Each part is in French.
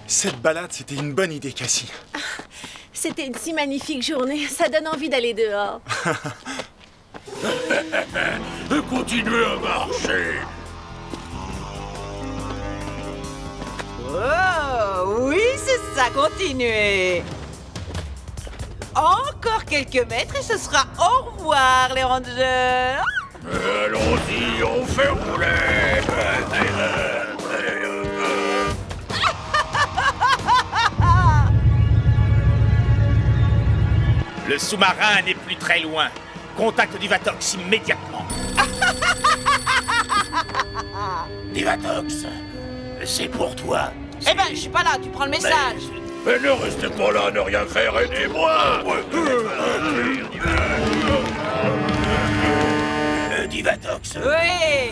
Cette balade, c'était une bonne idée, Cassie. C'était une si magnifique journée, ça donne envie d'aller dehors. Continuez à marcher. Oh, oui, c'est ça, continuez. Encore quelques mètres et ce sera au revoir, les rangers. Allons-y, on fait rouler. Le sous-marin n'est plus très loin. Contacte Divatox immédiatement. Divatox, c'est pour toi. Eh ben, je suis pas là, tu prends le message. Mais ne restez pas là, ne rien faire, aidez-moi. Divatox. Oui,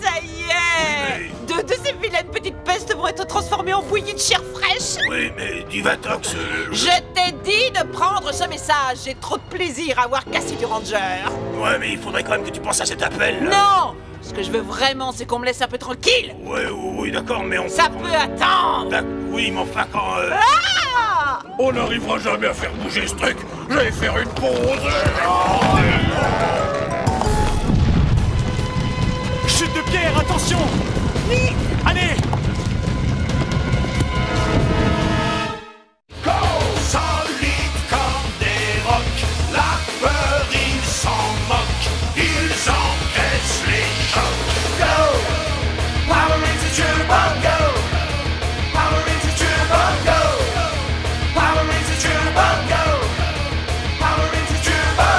ça y est. De ces vilaines petites pestes vont être transformées en bouillie de chair fraîche. Oui, mais Divatox... Je t'ai dit de prendre ce message. J'ai trop de plaisir à voir Cassie du Ranger. Ouais, mais il faudrait quand même que tu penses à cet appel. Non. Ce que je veux vraiment, c'est qu'on me laisse un peu tranquille. Ouais, oui, d'accord, mais on... Ça peut attendre. Oui, mais enfin quand... Ah! On n'arrivera jamais à faire bouger ce truc. Je vais faire une pause. Chute de pierre, attention! Vite! Allez! Solides comme des rocs, la peur ils s'en moquent, ils encaissent les chocs. Go! Power Rangers Turbo, go! Power Rangers Turbo, go! Power Rangers Turbo, go! Power Rangers Turbo!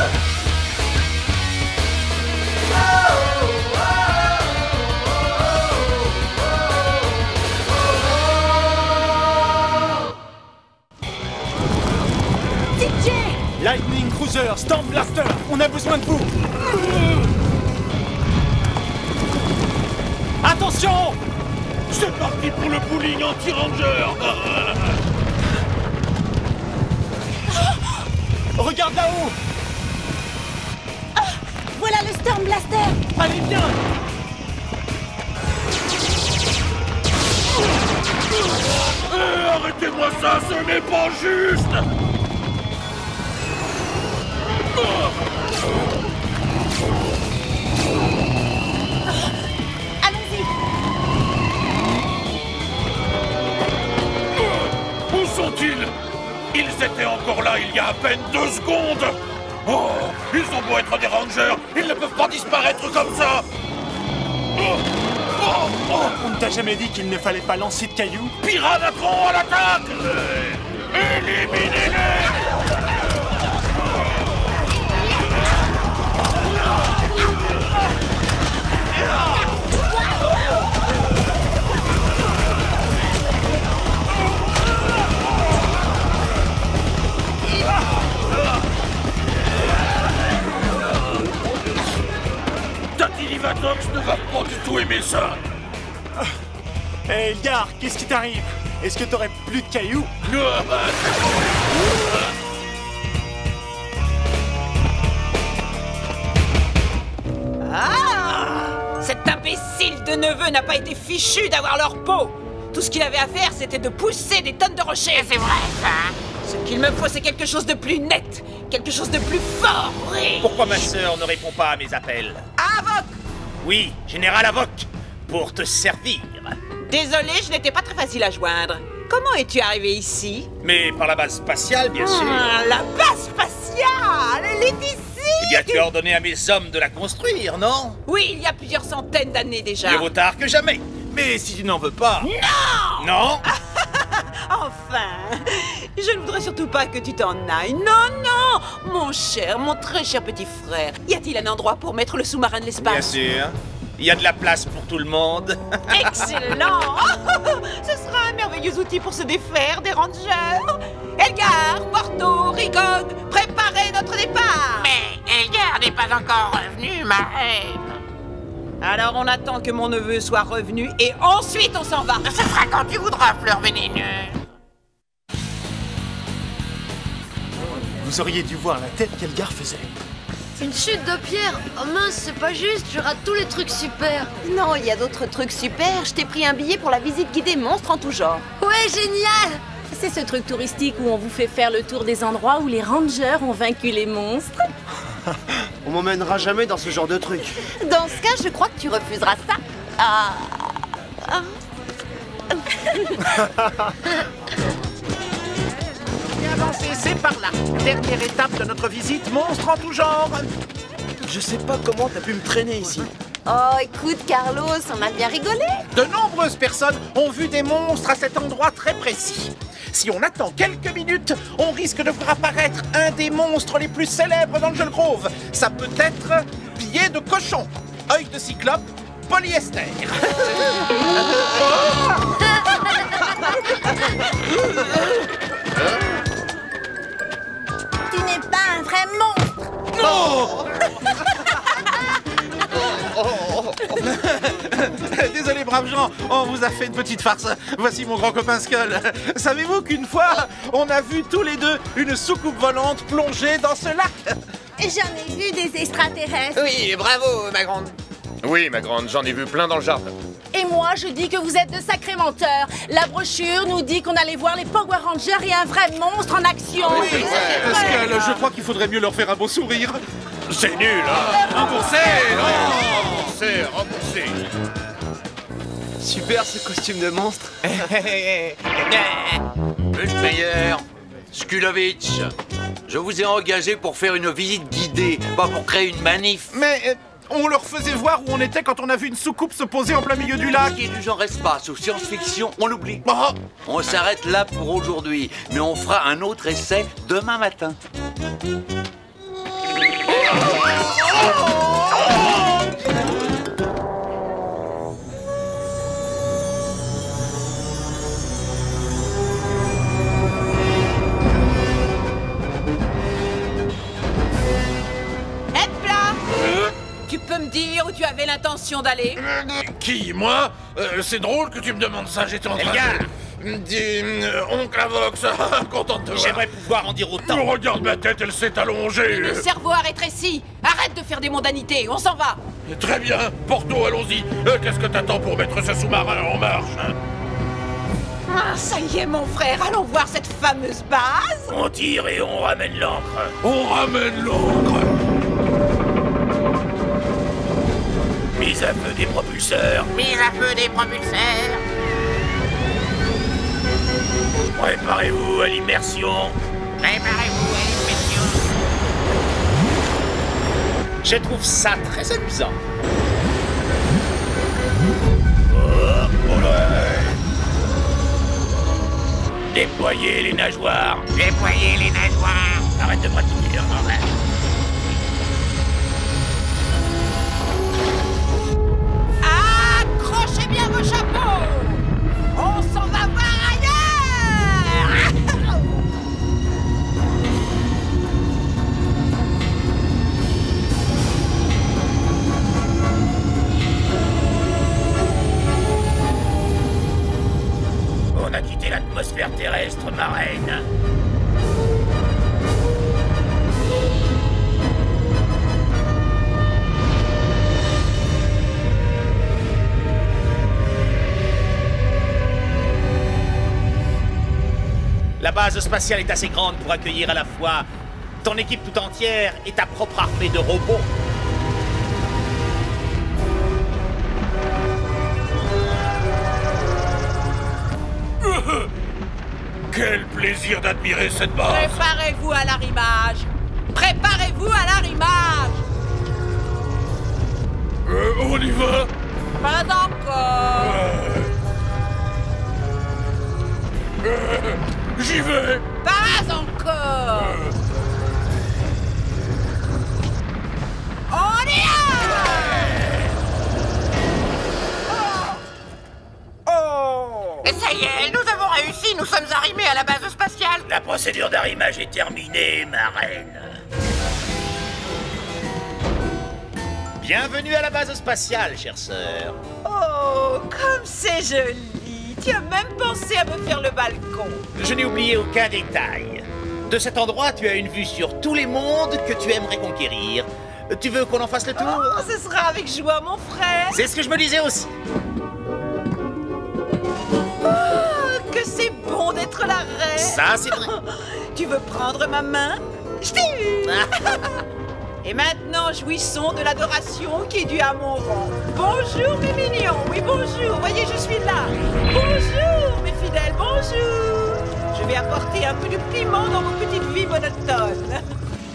Lightning Cruiser, Storm Blaster, on a besoin de vous! Attention! C'est parti pour le bowling anti-ranger. Regarde là-haut! Voilà le Storm Blaster! Allez, viens! Arrêtez-moi ça, ce n'est pas juste. Allons-y! Où sont-ils? Ils étaient encore là il y a à peine 2 secondes. Oh, ils ont beau être des rangers, ils ne peuvent pas disparaître comme ça. On ne t'a jamais dit qu'il ne fallait pas lancer de cailloux? Piranatron à l'attaque! Éliminez-les! Tati Divatox ne va pas du tout aimer ça. Hé, Elgar, qu'est-ce qui t'arrive? Est-ce que t'aurais plus de cailloux? Ah! Cet imbécile de neveu n'a pas été fichu d'avoir leur peau. Tout ce qu'il avait à faire, c'était de pousser des tonnes de rochers. C'est vrai, ça. Ce qu'il me faut, c'est quelque chose de plus net, quelque chose de plus fort, oui. Pourquoi ma sœur ne répond pas à mes appels? Avoc! Oui, Général Avoc, pour te servir. Désolé, je n'étais pas très facile à joindre. Comment es-tu arrivé ici? Mais par la base spatiale, bien sûr. La base spatiale! Elle est ici! Eh bien, tu as ordonné à mes hommes de la construire, non? Oui, il y a plusieurs centaines d'années déjà. Mieux vaut tard que jamais. Mais si tu n'en veux pas... Non! Non? Enfin, je ne voudrais surtout pas que tu t'en ailles. Non, mon cher, mon très cher petit frère. Y a-t-il un endroit pour mettre le sous-marin de l'espace? Bien sûr. Il y a de la place pour tout le monde. Excellent! Ce sera un merveilleux outil pour se défaire des rangers. Elgar, Porto, Rigog, préparez notre départ. Mais Elgar n'est pas encore revenu, ma reine. Alors on attend que mon neveu soit revenu et ensuite on s'en va. Ce sera quand tu voudras, fleur vénéneuse. Vous auriez dû voir la tête qu'Elgar faisait. Une chute de pierre. Oh mince, c'est pas juste, je rate tous les trucs super. Non, il y a d'autres trucs super. Je t'ai pris un billet pour la visite guidée monstre en tout genre. Ouais, génial. C'est ce truc touristique où on vous fait faire le tour des endroits où les rangers ont vaincu les monstres. On m'emmènera jamais dans ce genre de truc. Dans ce cas, je crois que tu refuseras ça. Et avancez, c'est par là. Dernière étape de notre visite monstre en tout genre. Je sais pas comment t'as pu me traîner ici. Oh, écoute, Carlos, on a bien rigolé. De nombreuses personnes ont vu des monstres à cet endroit très précis. Si on attend quelques minutes, on risque de voir apparaître un des monstres les plus célèbres dans le Jungle Grove. Ça peut être pied de cochon, œil de cyclope, polyester. Tu n'es pas un vrai monstre. Non. Désolé, braves gens, on vous a fait une petite farce. Voici mon grand copain Skull. Savez-vous qu'une fois, on a vu tous les deux une soucoupe volante plonger dans ce lac? J'en ai vu des extraterrestres. Oui, bravo, ma grande. Oui, ma grande, j'en ai vu plein dans le jardin. Et moi, je dis que vous êtes de sacrés menteurs. La brochure nous dit qu'on allait voir les Power Rangers et un vrai monstre en action. Oui, Skull, je crois qu'il faudrait mieux leur faire un beau sourire. C'est nul, hein? Remboursé! Remboursé, remboursé. Super ce costume de monstre. Bushmeyer, Skulovitch, je vous ai engagé pour faire une visite guidée, pas pour créer une manif. Mais on leur faisait voir où on était quand on a vu une soucoupe se poser en plein milieu du Ce lac. qui est du genre espace ou science-fiction, on l'oublie. Oh. On s'arrête là pour aujourd'hui, mais on fera un autre essai demain matin. Tu peux me dire où tu avais l'intention d'aller? Qui, moi? C'est drôle que tu me demandes ça, j'étais en train de... Dis, oncle Avox, content de te voir. J'aimerais pouvoir en dire autant. Oh, regarde ma tête, elle s'est allongée. Le cerveau a rétréci. Arrête de faire des mondanités, on s'en va. Très bien, Porto, allons-y. Qu'est-ce que t'attends pour mettre ce sous-marin en marche, hein? Ah, ça y est, mon frère, allons voir cette fameuse base. On tire et on ramène l'ancre. On ramène l'ancre. Mise à feu des propulseurs. Mise à feu des propulseurs. Préparez-vous à l'immersion. Préparez-vous à l'immersion. Je trouve ça très amusant. Déployez les nageoires. Déployez les nageoires. Arrête de pratiquer, hein. Accrochez bien vos chapeaux. On s'en va voir ailleurs. On a quitté l'atmosphère terrestre, marraine. La base spatiale est assez grande pour accueillir à la fois ton équipe tout entière et ta propre armée de robots. Quel plaisir d'admirer cette base. Préparez-vous à l'arrimage. Préparez-vous à l'arrimage. On y va. Pas encore. J'y vais. Pas encore. On y Et ça y est, nous avons réussi, nous sommes arrimés à la base spatiale. La procédure d'arrimage est terminée, marraine. Bienvenue à la base spatiale, chère sœur. Oh, comme c'est joli. Tu as même pensé à me faire le balcon. Je n'ai oublié aucun détail. De cet endroit, tu as une vue sur tous les mondes que tu aimerais conquérir. Tu veux qu'on en fasse le tour? Oh, ce sera avec joie, mon frère. C'est ce que je me disais aussi. Oh, que c'est bon d'être la reine. Ça, c'est vrai. Tu veux prendre ma main? Je t'ai eu. Et maintenant, jouissons de l'adoration qui est due à mon rang. Bonjour, mes mignons. Oui, bonjour. Voyez, je suis là. Bonjour, mes fidèles. Bonjour. Je vais apporter un peu de piment dans vos petites vies monotones.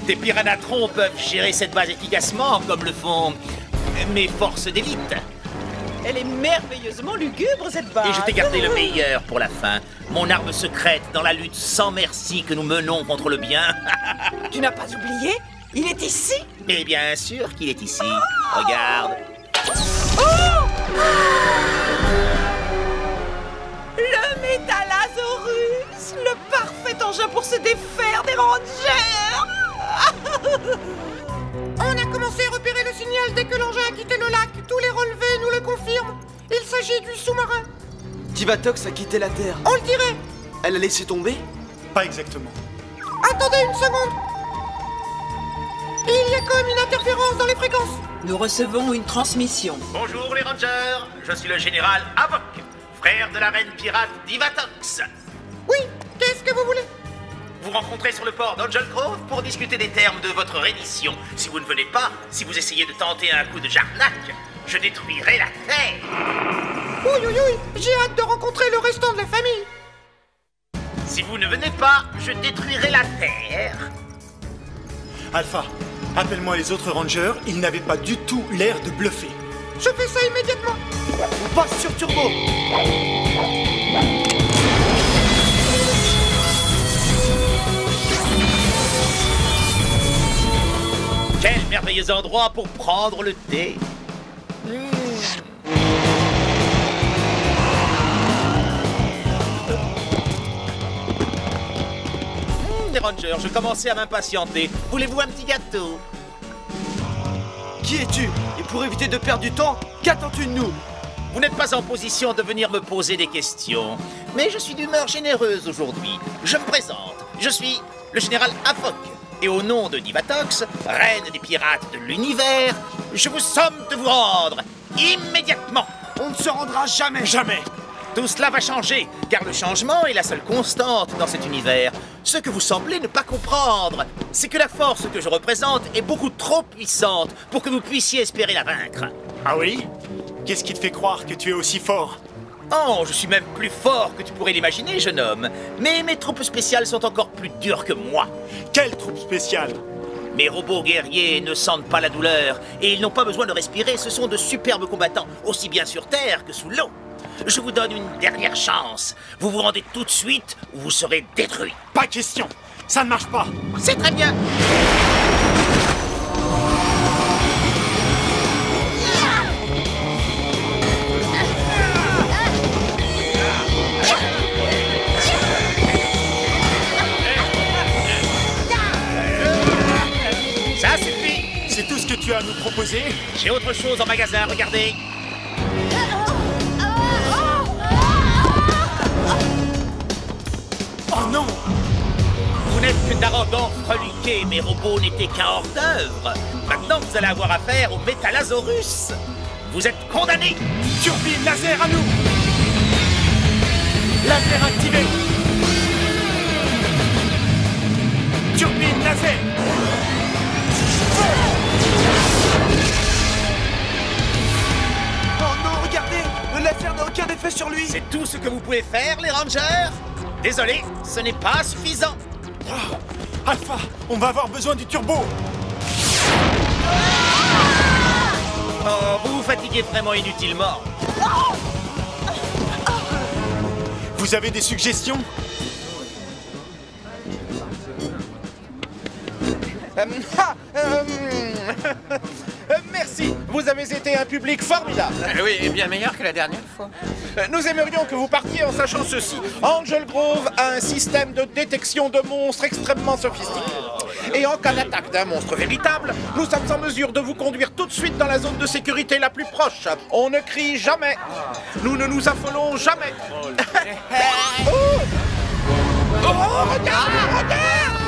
Des pyranatrons peuvent gérer cette base efficacement, comme le font mes forces d'élite. Elle est merveilleusement lugubre, cette base. Et je t'ai gardé le meilleur pour la fin. Mon arme secrète dans la lutte sans merci que nous menons contre le bien. Tu n'as pas oublié? Il est ici? Mais bien sûr qu'il est ici. Regarde. Oh! Le Métalasaurus! Le parfait engin pour se défaire des rangers! On a commencé à repérer le signal dès que l'engin a quitté le lac. Tous les relevés nous le confirment. Il s'agit du sous-marin. Divatox a quitté la Terre. On le dirait. Elle a laissé tomber? Pas exactement. Attendez une seconde. Il y a comme une interférence dans les fréquences. Nous recevons une transmission. Bonjour les rangers. Je suis le général Havok, frère de la reine pirate Divatox. Oui, qu'est-ce que vous voulez? Vous rencontrez sur le port d'Angel Grove pour discuter des termes de votre reddition. Si vous ne venez pas, si vous essayez de tenter un coup de jarnac, je détruirai la Terre. Oui, oui, oui, j'ai hâte de rencontrer le restant de la famille. Si vous ne venez pas, je détruirai la Terre. Alpha, appelle-moi les autres rangers, ils n'avaient pas du tout l'air de bluffer. Je fais ça immédiatement. On passe sur Turbo. Quel merveilleux endroit pour prendre le thé. Les rangers, je commençais à m'impatienter. Voulez-vous un petit gâteau? Qui es-tu? Et pour éviter de perdre du temps, qu'attends-tu de nous? Vous n'êtes pas en position de venir me poser des questions. Mais je suis d'humeur généreuse aujourd'hui. Je me présente. Je suis le général Havok. Et au nom de Divatox, reine des pirates de l'univers, je vous somme de vous rendre immédiatement. On ne se rendra jamais. Jamais. Tout cela va changer, car le changement est la seule constante dans cet univers. Ce que vous semblez ne pas comprendre, c'est que la force que je représente est beaucoup trop puissante pour que vous puissiez espérer la vaincre. Ah oui? Qu'est-ce qui te fait croire que tu es aussi fort? Oh, je suis même plus fort que tu pourrais l'imaginer, jeune homme. Mais mes troupes spéciales sont encore plus dures que moi. Quelle troupe spéciale? Mes robots guerriers ne sentent pas la douleur et ils n'ont pas besoin de respirer. Ce sont de superbes combattants, aussi bien sur Terre que sous l'eau. Je vous donne une dernière chance. Vous vous rendez tout de suite ou vous serez détruit. Pas question. Ça ne marche pas. C'est très bien. Ça suffit. C'est tout ce que tu as à nous proposer? J'ai autre chose en magasin, regardez. Oh non! Vous n'êtes que d'arrogants freluqués, mes robots n'étaient qu'un hors-d'œuvre. Maintenant, vous allez avoir affaire au Métalasaurus. Vous êtes condamnés. Turbine laser à nous! Laser activé! Turbine laser! Oh non, regardez! Le laser n'a aucun effet sur lui! C'est tout ce que vous pouvez faire, les rangers? Désolé, ce n'est pas suffisant. Oh, Alpha, on va avoir besoin du turbo! Oh, vous vous fatiguez vraiment inutilement. Vous avez des suggestions? Merci, vous avez été un public formidable. Oui, et bien meilleur que la dernière fois. Nous aimerions que vous partiez en sachant ceci. Angel Grove a un système de détection de monstres extrêmement sophistiqué. Et en cas d'attaque d'un monstre véritable, nous sommes en mesure de vous conduire tout de suite dans la zone de sécurité la plus proche. On ne crie jamais. Nous ne nous affolons jamais. Oh, regarde, regarde!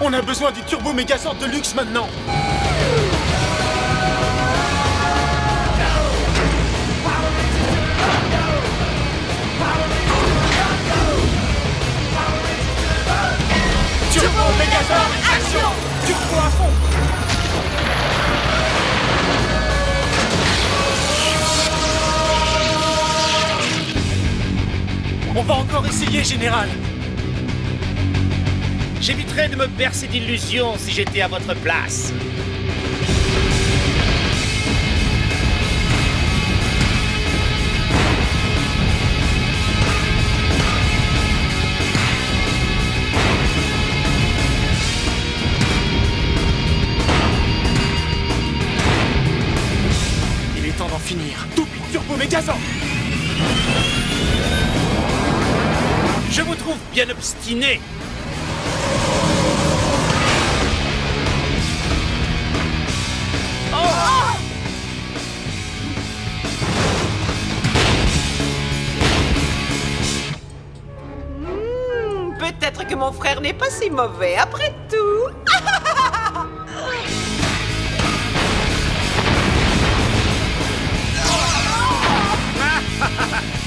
On a besoin du Turbo Megazord de luxe maintenant. Turbo Megazord, action! Turbo à fond! On va encore essayer, Général. J'éviterais de me bercer d'illusions si j'étais à votre place. Il est temps d'en finir. Double Turbo Megazord! Je vous trouve bien obstiné. Peut-être que mon frère n'est pas si mauvais après tout.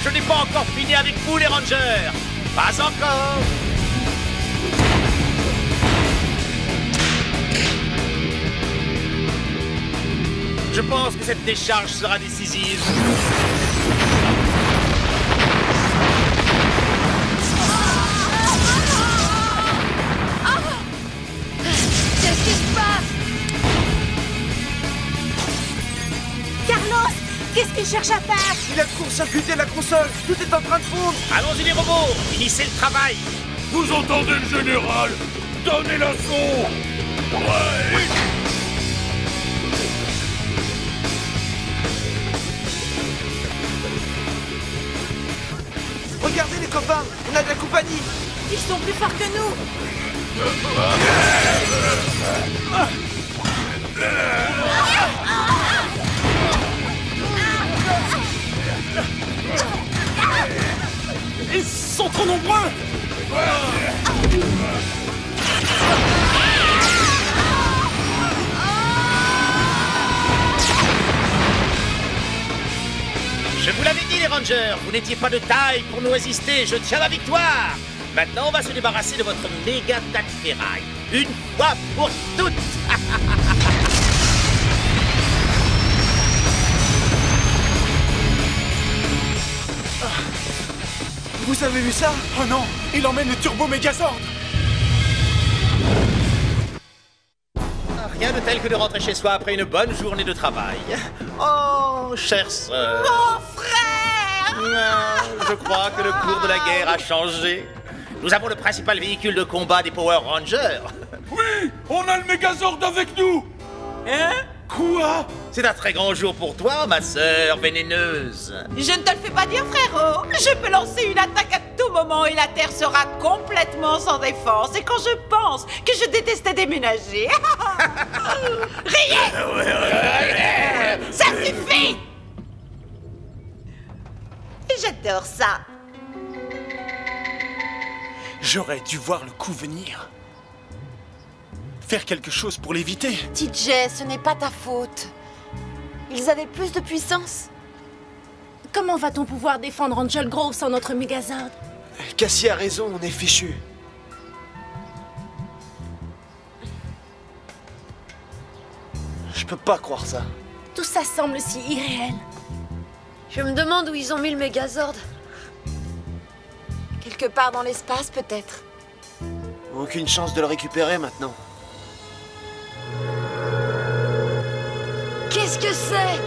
Je n'ai pas encore fini avec vous, les Rangers. Pas encore. Je pense que cette décharge sera décisive. Qu'est-ce qui se passe? Carlos, qu'est-ce qu'il cherche à faire? Il a court-circuité la console. Tout est en train de fondre. Allons-y, les robots. Finissez le travail. Vous entendez le général? Donnez l'assaut. Ouais. Regardez les copains, on a de la compagnie. Ils sont plus forts que nous. Ils sont trop nombreux! Je vous l'avais dit, les Rangers, vous n'étiez pas de taille pour nous résister. Je tiens la victoire. Maintenant, on va se débarrasser de votre méga tas de ferraille. Une fois pour toutes. Vous avez vu ça? Oh non, il emmène le Turbo Megazord! Rien de tel que de rentrer chez soi après une bonne journée de travail. Oh, chère sœur. Mon frère! Je crois que le cours de la guerre a changé. Nous avons le principal véhicule de combat des Power Rangers. Oui, on a le Megazord avec nous. Hein? Quoi? C'est un très grand jour pour toi, ma sœur vénéneuse. Je ne te le fais pas dire, frérot. Je peux lancer une attaque à tout moment et la Terre sera complètement sans défense. Et quand je pense que je détestais déménager... Riez! Ça suffit! J'adore ça. J'aurais dû voir le coup venir. Faire quelque chose pour l'éviter. TJ, ce n'est pas ta faute. Ils avaient plus de puissance. Comment va-t-on pouvoir défendre Angel Grove sans notre Megazord? Cassie a raison, on est fichu. Je peux pas croire ça. Tout ça semble si irréel. Je me demande où ils ont mis le Megazord. Quelque part dans l'espace, peut-être. Aucune chance de le récupérer maintenant. Qu'est-ce que c'est?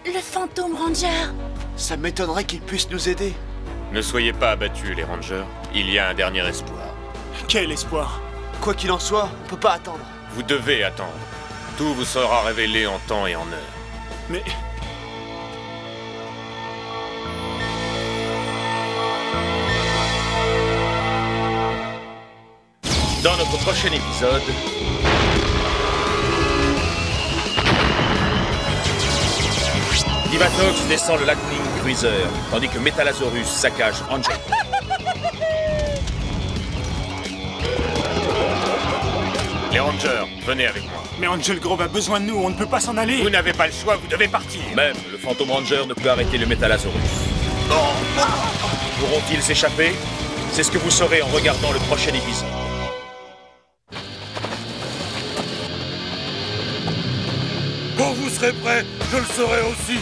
Le fantôme Ranger. Ça m'étonnerait qu'il puisse nous aider. Ne soyez pas abattus, les Rangers. Il y a un dernier espoir. Quel espoir! Quoi qu'il en soit, on peut pas attendre. Vous devez attendre. Tout vous sera révélé en temps et en heure. Mais... Dans notre prochain épisode... Divatox descend le lac Ning Cruiser, tandis que Metalasaurus saccage Angel. Les Rangers, venez avec moi. Mais Angel Grove a besoin de nous, on ne peut pas s'en aller. Vous n'avez pas le choix, vous devez partir. Même le Phantom Ranger ne peut arrêter le Metalasaurus. Pourront-ils s'échapper? C'est ce que vous saurez en regardant le prochain épisode. Quand vous serez prêts, je le serai aussi.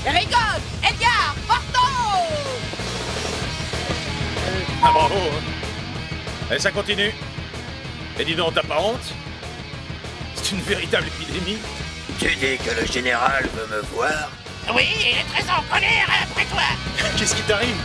Rigole, Edgar, Porto! Ah bravo Et ça continue. Et dis donc, t'as pas honte? C'est une véritable épidémie. Tu dis que le général veut me voir? Oui, il est très en colère après toi. Qu'est-ce qui t'arrive?